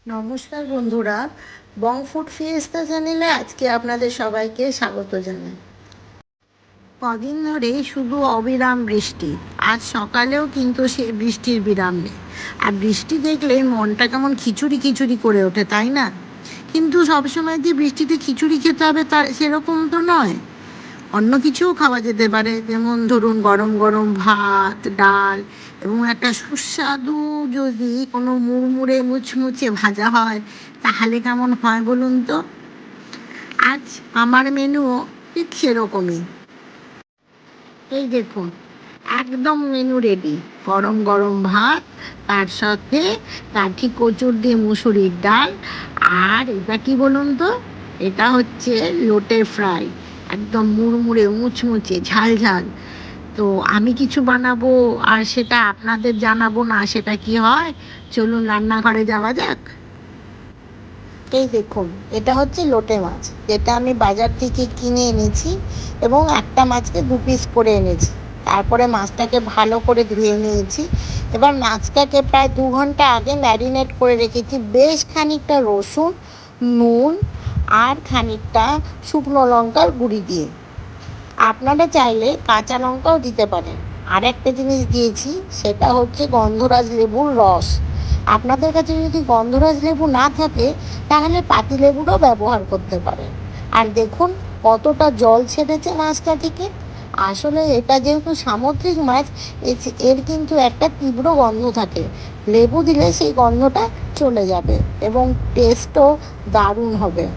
নমস্কার বন্ধুরা, বং food Fiesta চ্যানেলে আজকে আপনাদের সবাইকে স্বাগত জানাই। কদিন ধরে শুধু অবিরাম বৃষ্টি, আজ সকালেও কিন্তু সে বৃষ্টির বিরাম নেই। আর বৃষ্টি দেখলে মনটা কেমন খিচুড়ি খিচুড়ি করে ওঠে, তাই না? কিন্তু সবসময় যে বৃষ্টিতে খিচুড়ি খেতে হবে তার সেরকম তো নয়। অন্য কিছুও খাওয়া যেতে পারে, যেমন ধরুন গরম গরম ভাত, ডাল এবং একটা সুস্বাদু যদি কোনো মুড়মুড়ে মুচমুচে ভাজা হয়, তাহলে কেমন হয় বলুন তো? আজ আমার মেনুও ঠিক সেরকমই। এই দেখুন, একদম মেনু রেডি। গরম গরম ভাত, তার সাথে কাঠি কচুর দিয়ে মুসুরির ডাল। আর এটা কি বলুন তো? এটা হচ্ছে লোটে ফ্রাই, একদম মুড়মুড়ে মুচমুচে ঝাল ঝাল। তো আমি কিছু বানাবো আর সেটা আপনাদের জানাবো না, সেটা কি হয়? চলুন রান্নাঘরে যাওয়া যাক। এই দেখুন, এটা হচ্ছে লোটে মাছ, যেটা আমি বাজার থেকে কিনে এনেছি এবং একটা মাছকে 2 পিস করে এনেছি। তারপরে মাছটাকে ভালো করে ধুয়ে নিয়েছি। এবার মাছটাকে প্রায় 2 ঘন্টা আগে ম্যারিনেট করে রেখেছি বেশ খানিকটা রসুন, নুন আর খানিকটা শুকনো লঙ্কার গুঁড়ি দিয়ে। আপনারা চাইলে কাঁচা লঙ্কাও দিতে পারেন। আর একটা জিনিস দিয়েছি, সেটা হচ্ছে গন্ধরাজ লেবুর রস। আপনাদের কাছে যদি গন্ধরাজ লেবু না থাকে, তাহলে পাতিলেবুরও ব্যবহার করতে পারেন। আর দেখুন কতটা জল ছেড়েছে মাছটা থেকে। আসলে এটা যেহেতু সামুদ্রিক মাছ, এর কিন্তু একটা তীব্র গন্ধ থাকে। লেবু দিলে সেই গন্ধটা চলে যাবে এবং টেস্টও দারুণ হবে।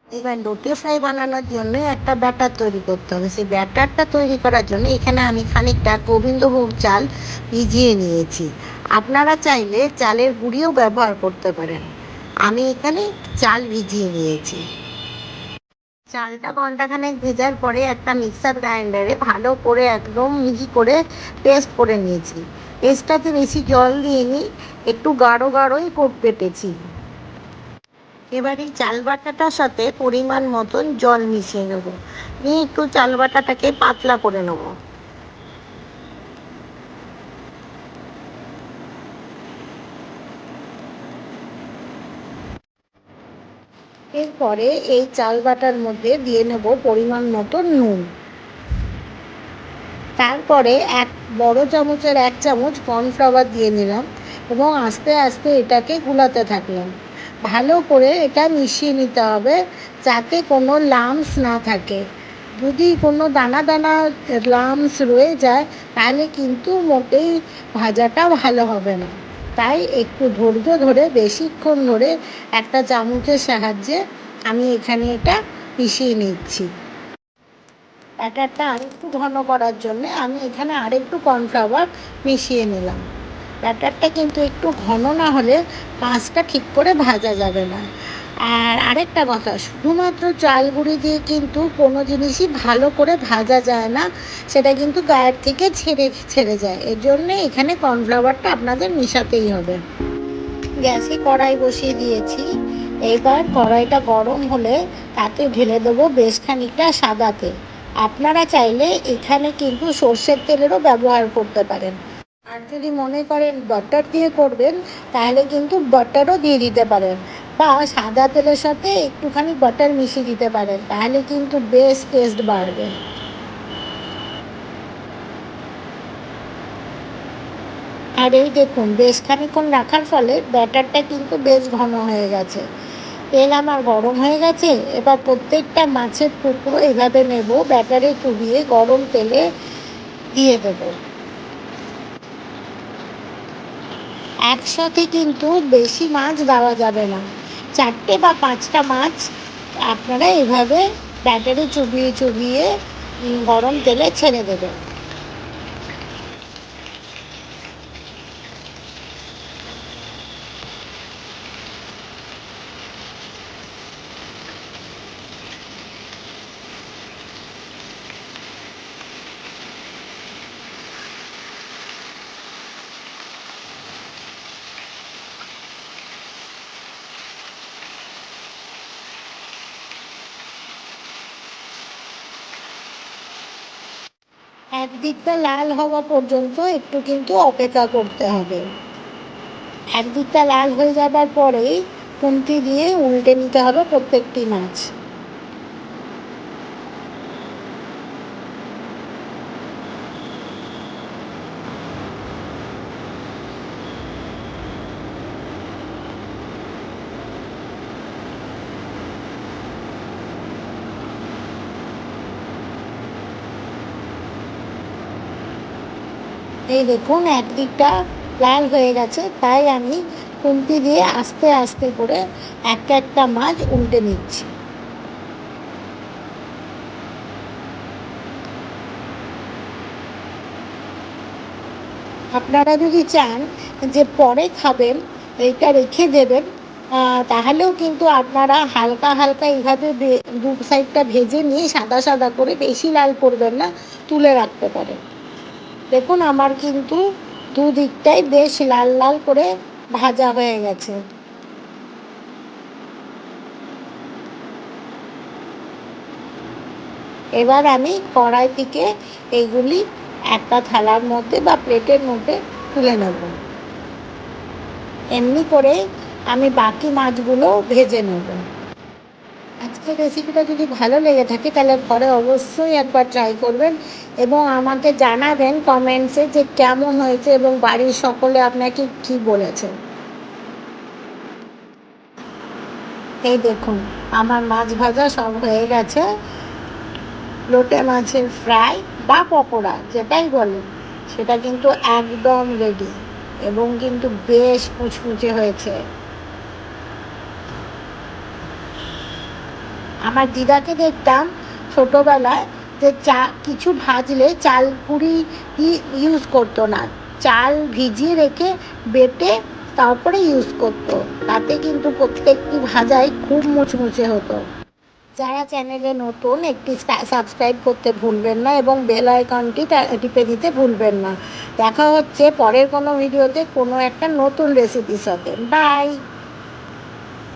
এবার লোটে ফ্রাই বানানোর জন্য একটা ব্যাটার তৈরি করতে হবে। সেই ব্যাটারটা তৈরি করার জন্য এখানে আমি খানিকটা গোবিন্দভোগ চাল ভিজিয়ে নিয়েছি। আপনারা চাইলে চালের গুঁড়িও ব্যবহার করতে পারেন। আমি এখানে চাল ভিজিয়ে নিয়েছি। চালটা ঘন্টাখানেক ভেজার পরে একটা মিক্সার গ্রাইন্ডারে ভালো করে একদম মিহি করে পেস্ট করে নিয়েছি। পেস্টটাতে বেশি জল দিইনি, একটু গাঢ় গাঢ়ই বেটেছি। এবার এই চাল বাটাটার সাথে পরিমাণ মতন জল মিশিয়ে নেব, নিয়ে একটু চাল বাটাটাকে পাতলা করে নেব। এরপরে এই চাল বাটার মধ্যে দিয়ে নেব পরিমাণ মতো নুন। তারপরে বড় চামচের 1 চামচ কর্নফ্লাওয়ার দিয়ে নিলাম এবং আস্তে আস্তে এটাকে গুলাতে থাকলাম। ভালো করে এটা মিশিয়ে নিতে হবে, যাতে কোনো লাম্পস না থাকে। যদি কোনো দানা দানা লাম্পস রয়ে যায়, তাহলে কিন্তু মোটেই ভাজাটা ভালো হবে না। তাই একটু ধৈর্য ধরে বেশিক্ষণ ধরে একটা চামচের সাহায্যে আমি এখানে এটা মিশিয়ে নিচ্ছি। ব্যাটারটা আরেকটু ঘন করার জন্যে আমি এখানে আরেকটু কর্নফ্লাওয়ার মিশিয়ে নিলাম। ব্যাটারটা কিন্তু একটু ঘন না হলে মাছটা ঠিক করে ভাজা যাবে না। আর আরেকটা কথা, শুধুমাত্র চাল গুঁড়ি দিয়ে কিন্তু কোনো জিনিসই ভালো করে ভাজা যায় না, সেটা কিন্তু গায়ের থেকে ছেড়ে ছেড়ে যায়। এর জন্যে এখানে কর্নফ্লাওয়ারটা আপনাদের মেশাতেই হবে। গ্যাসে কড়াই বসিয়ে দিয়েছি। এবার কড়াইটা গরম হলে তাতে ঢেলে দেবো বেশ খানিকটা সাদা তেল। আপনারা চাইলে এখানে কিন্তু সর্ষের তেলেরও ব্যবহার করতে পারেন। আর যদি মনে করেন বাটার দিয়ে করবেন, তাহলে কিন্তু বাটারও দিয়ে দিতে পারেন, বা সাদা তেলের সাথে একটুখানি বাটার মিশিয়ে দিতে পারেন, তাহলে কিন্তু বেশ টেস্ট বাড়বে। আর এই দেখুন, বেশ খানিক্ষণ রাখার ফলে ব্যাটারটা কিন্তু বেশ ঘন হয়ে গেছে। তেল আমার গরম হয়ে গেছে। এবার প্রত্যেকটা মাছের টুকরো এভাবে নেব, ব্যাটারে চুবিয়ে গরম তেলে দিয়ে দেবো। একসাথে কিন্তু বেশি মাছ দেওয়া যাবে না। 4টে বা 5টা মাছ আপনারা এভাবে ব্যাটারে চুবিয়ে চুবিয়ে গরম তেলে ছেড়ে দেবেন। একদিকটা লাল হওয়া পর্যন্ত একটু কিন্তু অপেক্ষা করতে হবে। একদিকটা লাল হয়ে যাবার পরেই খুন্তি দিয়ে উল্টে নিতে হবে প্রত্যেকটি মাছ। এই দেখুন একদিকটা লাল হয়ে গেছে, তাই আমি খুন্তি দিয়ে আস্তে আস্তে করে একটা একটা মাছ উল্টে নিচ্ছি। আপনারা যদি চান যে পরে খাবেন, এইটা রেখে দেবেন, তাহলেও কিন্তু আপনারা হালকা হালকা এইভাবে দু সাইডটা ভেজে নিয়ে সাদা সাদা করে, বেশি লাল করবেন না, তুলে রাখতে পারেন। দেখুন আমার কিন্তু দুদিকটাই বেশ লাল লাল করে ভাজা হয়ে গেছে। এবার আমি কড়াই থেকে এইগুলি একটা থালার মধ্যে বা প্লেটের মধ্যে তুলে নেব। এমনি করে আমি বাকি মাছগুলো ভেজে নেব। আজকের রেসিপিটা যদি ভালো লেগে থাকে তাহলে ঘরে অবশ্যই একবার ট্রাই করবেন এবং আমাকে জানাবেন কমেন্টসে যে কেমন হয়েছে এবং বাড়ির সকলে আপনাকে কী বলেছে। এই দেখুন আমার মাছ ভাজা সব হয়ে গেছে। লোটে মাছের ফ্রাই বা পকোড়া যেটাই বলেন, সেটা কিন্তু একদম রেডি এবং কিন্তু বেশ মুচমুচে হয়েছে। আমার দিদাকে দেখতাম ছোটোবেলায় যে কিছু ভাজলে চাল গুঁড়ি ইউজ করতো না, চাল ভিজিয়ে রেখে বেটে তারপরে ইউজ করতো, তাতে কিন্তু প্রত্যেকটি ভাজাই খুব মুচমুচে হতো। যারা চ্যানেলে নতুন একটি সাবস্ক্রাইব করতে ভুলবেন না এবং বেল আইকনটি টিপে দিতে ভুলবেন না। দেখা হচ্ছে পরের কোনো ভিডিওতে কোনো একটা নতুন রেসিপির সাথে। বাই।